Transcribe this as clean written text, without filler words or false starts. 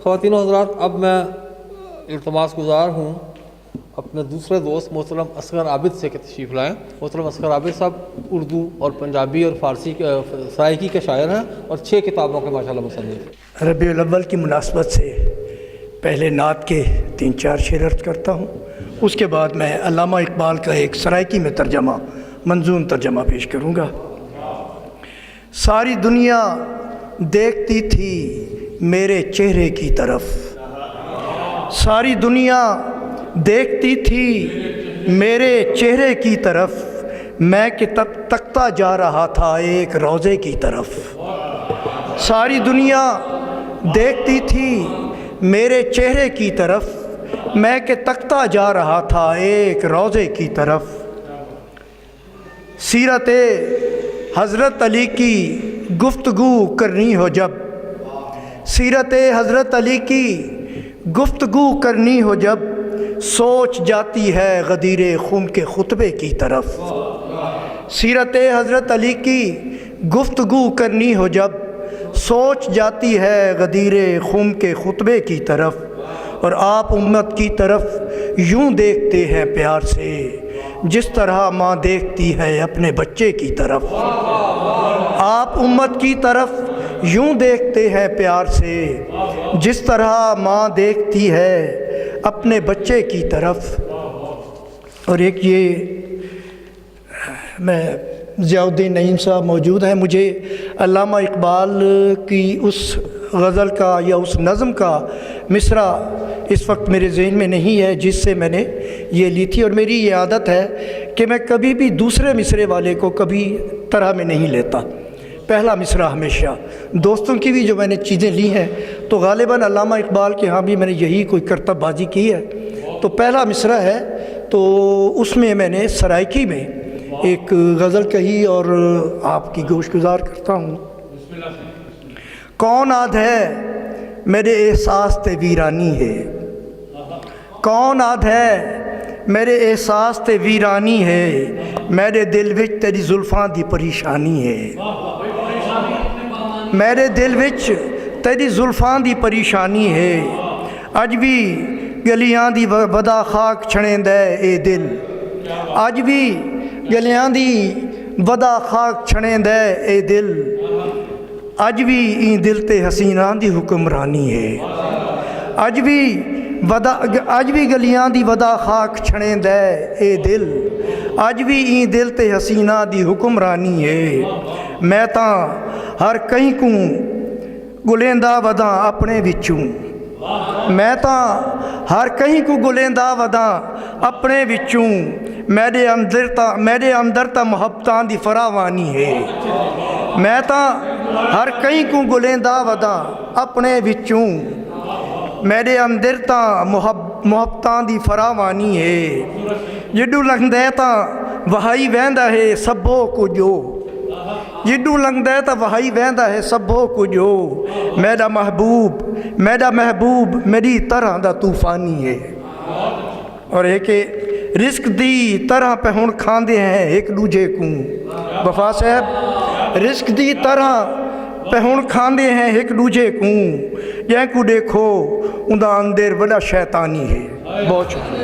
خواتین و حضرات، اب میں التماس گزار ہوں اپنے دوسرے دوست محترم اصغر عابد سے کہ تشریف لائیں۔ محترم اصغر عابد صاحب اردو اور پنجابی اور فارسی کے سرائکی کے شاعر ہیں اور 6 کتابوں کے ماشاءاللہ مصنف۔ ربیع الاول کی مناسبت سے پہلے نعت کے 3-4 شعر عرض کرتا ہوں، اس کے بعد میں علامہ اقبال کا ایک سرائکی میں ترجمہ منظوم ترجمہ پیش کروں گا۔ ساری دنیا دیکھتی تھی میرے چہرے کی طرف، ساری دنیا دیکھتی تھی میرے چہرے کی طرف، میں کہ تکتا جا رہا تھا ایک روضے کی طرف۔ ساری دنیا دیکھتی تھی میرے چہرے کی طرف، میں کہ تکتا جا رہا تھا ایک روضے کی طرف۔ سیرت حضرت علی کی گفتگو کرنی ہو جب، سیرت حضرت علی کی گفتگو کرنی ہو جب، سوچ جاتی ہے غدیر خم کے خطبے کی طرف۔ سیرت حضرت علی کی گفتگو کرنی ہو جب، سوچ جاتی ہے غدیر خم کے خطبے کی طرف۔ اور آپ امت کی طرف یوں دیکھتے ہیں پیار سے، جس طرح ماں دیکھتی ہے اپنے بچے کی طرف۔ آپ امت کی طرف یوں دیکھتے ہیں پیار سے، جس طرح ماں دیکھتی ہے اپنے بچے کی طرف۔ اور ایک یہ میں ضیاء الدین نعیم صاحب موجود ہیں، مجھے علامہ اقبال کی اس غزل کا یا اس نظم کا مصرع اس وقت میرے ذہن میں نہیں ہے جس سے میں نے یہ لی تھی، اور میری یہ عادت ہے کہ میں کبھی بھی دوسرے مصرے والے کو کبھی طرح میں نہیں لیتا، پہلا مصرع ہمیشہ۔ دوستوں کی بھی جو میں نے چیزیں لی ہیں تو غالباً علامہ اقبال کے ہاں بھی میں نے یہی کوئی کرتب بازی کی ہے، تو پہلا مصرع ہے تو اس میں میں نے سرائکی میں ایک غزل کہی اور آپ کی گوش گزار کرتا ہوں۔ کون آدھ ہے میرے احساس تے ویرانی ہے، کون آدھ ہے میرے احساس تے ویرانی ہے، میرے دل وچ تیری زلفاں دی پریشانی ہے، میرے دل وچ تیری زلفاں دی پریشانی ہے، اج بھی گلیاں دی ودا خاک چھڑیندا اے دل، اج بھی گلیاں دی ودا خاک چھڑیندا اے دل، اج بھی این دل تے حسیناں دی حکمرانی ہے، اج بھی گلیاں دی ودا خاک چھڑیندا اے دل، اج بھی این دل تے حسیناں دی حکمرانی ہے۔ میں تاں ہر کہیں کو گلیندا ودا اپنے وچوں، میں تاں ہر کہیں کو گلیندا ودا اپنے وچوں، میرے اندر تا محبتاں دی فراوانی ہے، میں تاں ہر کہیں کو گلیندا ودا اپنے وچوں، میرے اندر تا محبتاں دی فراوانی ہے، جڈو لنگدے تا وہائی ویندا ہے سبھو کجو، جڈو لنگدے تا وہائی ویندا ہے سبھو کجو، میرا محبوب میری طرح دا طوفانی ہے۔ اور ایک رزق دی طرح پہ ہن کھاندے ہیں ایک دوجے کو، وفا صاحب رزق دی طرح پہ ہن کھاندے ہیں ایک دوجے کو، جن کو دیکھو اندر اندر بڑا شیطانی ہے۔ بہت شکریہ۔